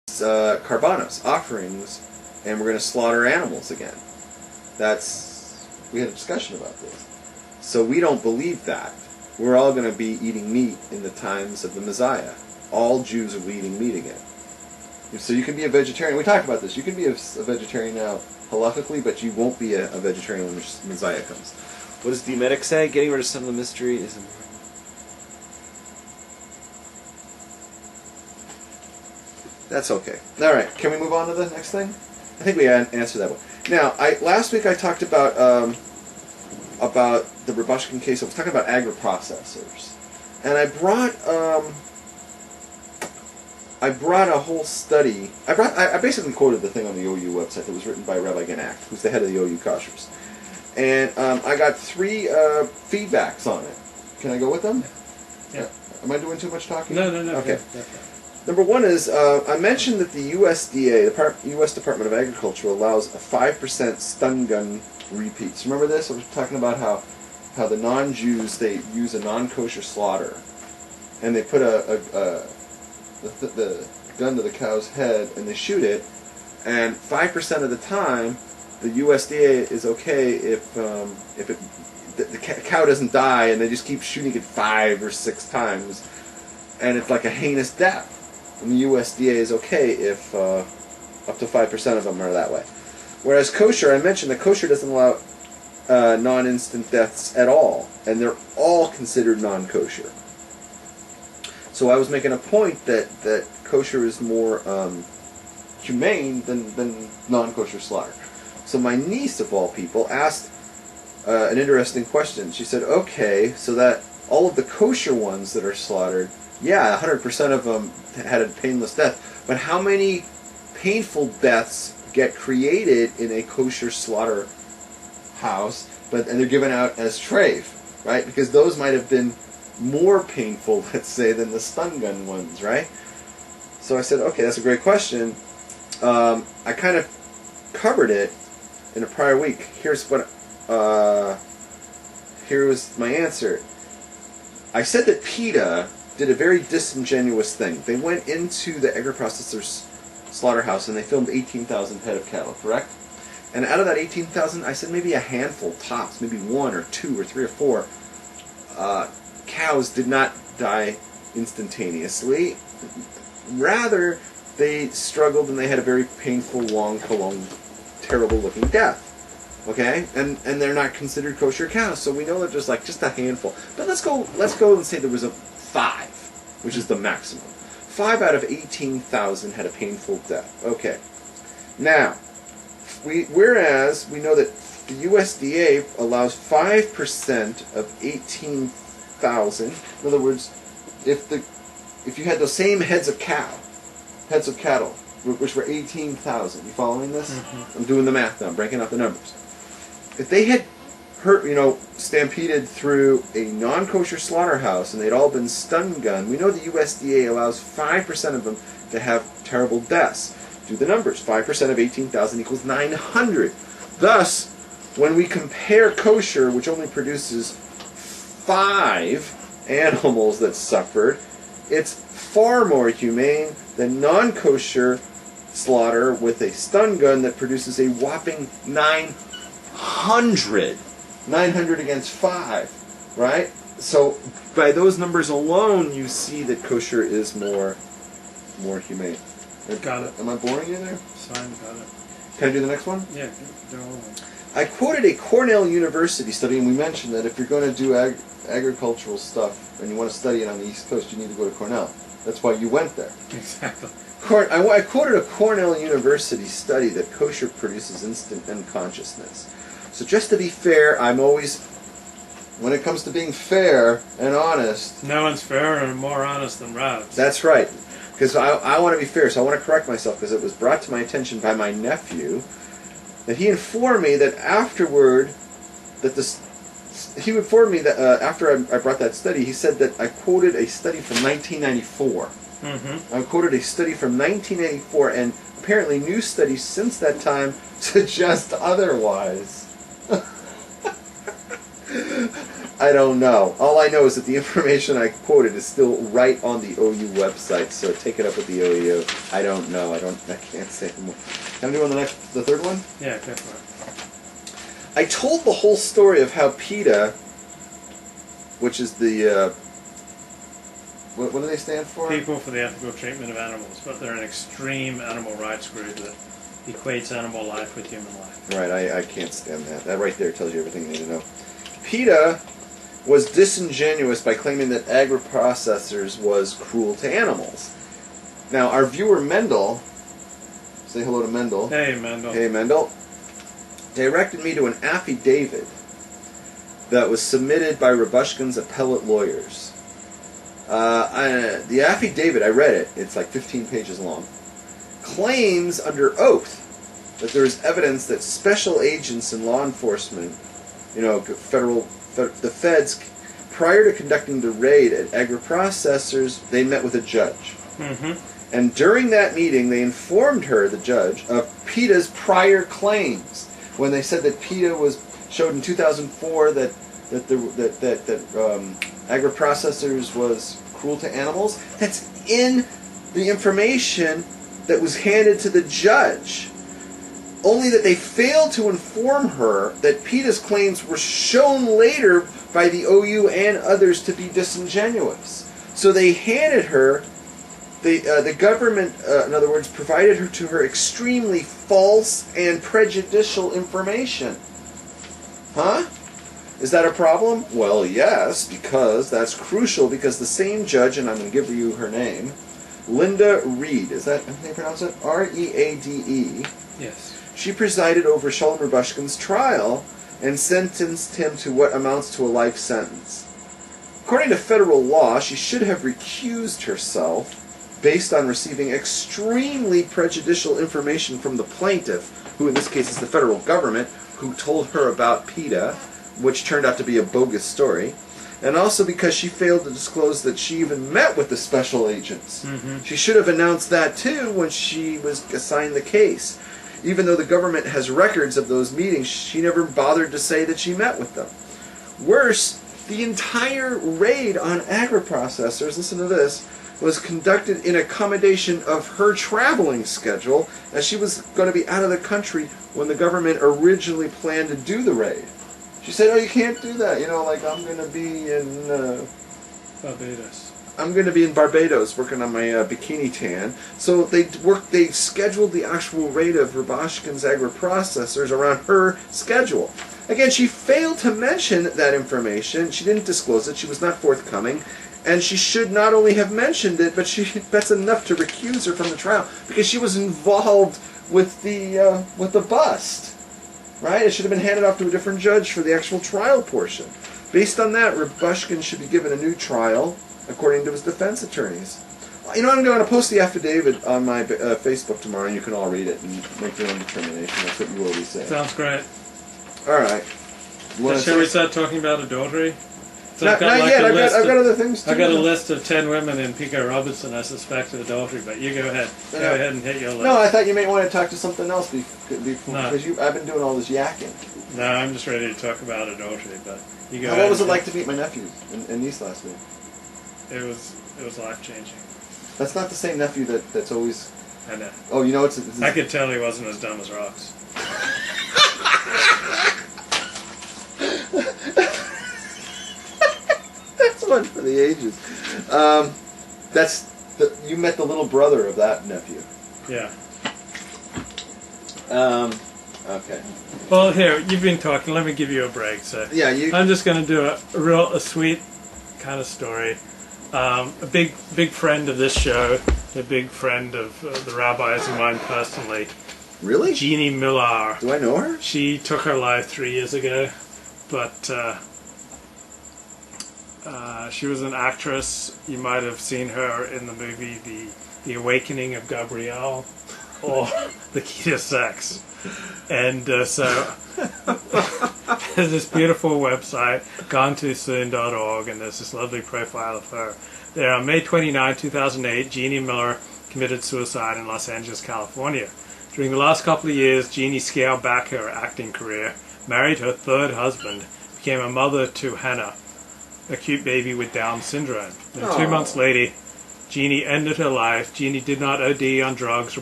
Carbonos, offerings, and we're going to slaughter animals again. We had a discussion about this. So we don't believe that. We're all going to be eating meat in the times of the Messiah. All Jews will be eating meat again. So you can be a vegetarian. We talked about this. You can be a vegetarian now, halakhically, but you won't be a vegetarian when the Messiah comes. What does the medic say? Getting rid of some of the mystery is important. That's okay. All right. Can we move on to the next thing? I think we answered that one. Now, last week I talked about the Rabushkin case. I was talking about agriprocessors, and I brought a whole study. I basically quoted the thing on the OU website that was written by Rabbi Genacht, who's the head of the OU Koshers, and I got 3 feedbacks on it. Can I go with them? Yeah. Am I doing too much talking? No. Okay. Number 1 is, I mentioned that the USDA, the U.S. Department of Agriculture, allows a 5% stun gun repeats. Remember this? I was talking about how the non-Jews, they use a non-kosher slaughter, and they put the gun to the cow's head, and they shoot it, and 5% of the time, the USDA is okay if the cow doesn't die, and they just keep shooting it 5 or 6 times, and it's like a heinous death. And the USDA is okay if up to 5% of them are that way. Whereas kosher, I mentioned that kosher doesn't allow non-instant deaths at all, and they're all considered non-kosher. So I was making a point that kosher is more humane than non-kosher slaughter. So my niece, of all people, asked an interesting question. She said, okay, so that all of the kosher ones that are slaughtered, yeah, 100% of them had a painless death. But how many painful deaths get created in a kosher slaughterhouse, and they're given out as treif, right? Because those might have been more painful, let's say, than the stun gun ones, right? So I said, okay, that's a great question. I kind of covered it in a prior week. Here was my answer. I said that PETA did a very disingenuous thing. They went into the agriprocessor's slaughterhouse and they filmed 18,000 head of cattle, correct? And out of that 18,000, I said maybe a handful, tops, maybe 1 or 2 or 3 or 4 cows did not die instantaneously. Rather, they struggled and they had a very painful, long, prolonged, terrible-looking death. Okay, and they're not considered kosher cows, so we know that there's just a handful. But let's go and say there was a 5, which is the maximum. 5 out of 18,000 had a painful death. Okay, now whereas we know that the USDA allows 5% of 18,000. In other words, if you had the same heads of cattle, which were 18,000, you following this? Mm-hmm. I'm doing the math now. I'm breaking out the numbers. If they had stampeded through a non-kosher slaughterhouse and they'd all been stun gunned, we know the USDA allows 5% of them to have terrible deaths. Do the numbers. 5% of 18,000 equals 900. Thus, when we compare kosher, which only produces 5 animals that suffered, it's far more humane than non-kosher slaughter with a stun gun that produces a whopping 900. 900 against 5, right? So by those numbers alone, you see that kosher is more humane. Got it. Am I boring you there? Fine, got it. Can I do the next one? Yeah, they're all. I quoted a Cornell University study, and we mentioned that if you're going to do agricultural stuff and you want to study it on the East Coast, you need to go to Cornell. That's why you went there. Exactly. I quoted a Cornell University study that kosher produces instant unconsciousness. So just to be fair, I'm always, when it comes to being fair and honest... No one's fairer and more honest than Rabs. That's right. Because I want to be fair, so I want to correct myself, because it was brought to my attention by my nephew that he informed me that afterward, after I brought that study, he said that I quoted a study from 1994. Mm-hmm. I quoted a study from 1984, and apparently new studies since that time suggest otherwise. I don't know. All I know is that the information I quoted is still right on the OU website, so take it up with the OU. I don't know. I can't say anymore. Can I do the third one? Yeah, go for I told the whole story of how PETA, which is the, what do they stand for? it. People for the Ethical Treatment of Animals, but they're an extreme animal rights group that equates animal life with human life. Right, I can't stand that. That right there tells you everything you need to know. PETA was disingenuous by claiming that agri-processors was cruel to animals. Now, our viewer Mendel, say hello to Mendel. Hey, Mendel. Hey, Mendel. Directed me to an affidavit that was submitted by Rabushkin's appellate lawyers. The affidavit, I read it, it's like 15 pages long, claims under oath that there is evidence that special agents in law enforcement, the feds, prior to conducting the raid at agri-processors, they met with a judge. Mm-hmm. And during that meeting, they informed her, the judge, of PETA's prior claims. When they said that PETA showed in 2004 that agri-processors was cruel to animals, that's in the information that was handed to the judge. Only that they failed to inform her that PETA's claims were shown later by the OU and others to be disingenuous. So they handed her, the government, in other words, provided to her extremely false and prejudicial information. Huh? Is that a problem? Well, yes, because that's crucial, because the same judge, and I'm going to give you her name, Linda Reed, is that how you pronounce it? R-E-A-D-E. Yes. She presided over Shalom Rabushkin's trial and sentenced him to what amounts to a life sentence. According to federal law, she should have recused herself based on receiving extremely prejudicial information from the plaintiff, who in this case is the federal government, who told her about PETA, which turned out to be a bogus story, and also because she failed to disclose that she even met with the special agents. Mm-hmm. She should have announced that too when she was assigned the case. Even though the government has records of those meetings, she never bothered to say that she met with them. Worse, the entire raid on agri-processors, listen to this, was conducted in accommodation of her traveling schedule, as she was going to be out of the country when the government originally planned to do the raid. She said, "Oh, you can't do that. I'm going to be in Barbados. I'm going to be in Barbados working on my bikini tan." So they scheduled the actual raid of Rabushkin's agri-processors around her schedule. Again, she failed to mention that information. She didn't disclose it. She was not forthcoming. And she should not only have mentioned it, but that's enough to recuse her from the trial, because she was involved with the bust. Right? It should have been handed off to a different judge for the actual trial portion. Based on that, Rabushkin should be given a new trial, according to his defense attorneys. I'm going to post the affidavit on my Facebook tomorrow, and you can all read it and make your own determination. That's what you always say. Sounds great. All right. Shall we start talking about adultery? So Not yet. I've got other things to do. I've got a list of 10 women in Pico Robertson I suspect of adultery, but you go ahead. Go ahead and hit your list. No, I thought you may want to talk to something else before, No. because I've been doing all this yakking. No, I'm just ready to talk about adultery, but you go ahead. What was it like to meet my nephew and niece last week? It was life-changing. That's not the same nephew that's always... I know. Oh, it's I could tell he wasn't as dumb as rocks. That's one for the ages. You met the little brother of that nephew. Yeah. Okay. Well, here, you've been talking. Let me give you a break. So Yeah, I'm just going to do a sweet kind of story. A big friend of this show, a big friend of the rabbis and mine personally. Really? Jeannie Miller. Do I know her? She took her life 3 years ago, but she was an actress. You might have seen her in the movie The Awakening of Gabrielle or The Key to Sex. And so there's this beautiful website, gonetosoon.org, and there's this lovely profile of her. There, on May 29, 2008, Jeannie Miller committed suicide in Los Angeles, California. During the last couple of years, Jeannie scaled back her acting career, married her third husband, became a mother to Hannah, a cute baby with Down syndrome. And Aw. 2 months later, Jeannie ended her life. Jeannie did not OD on drugs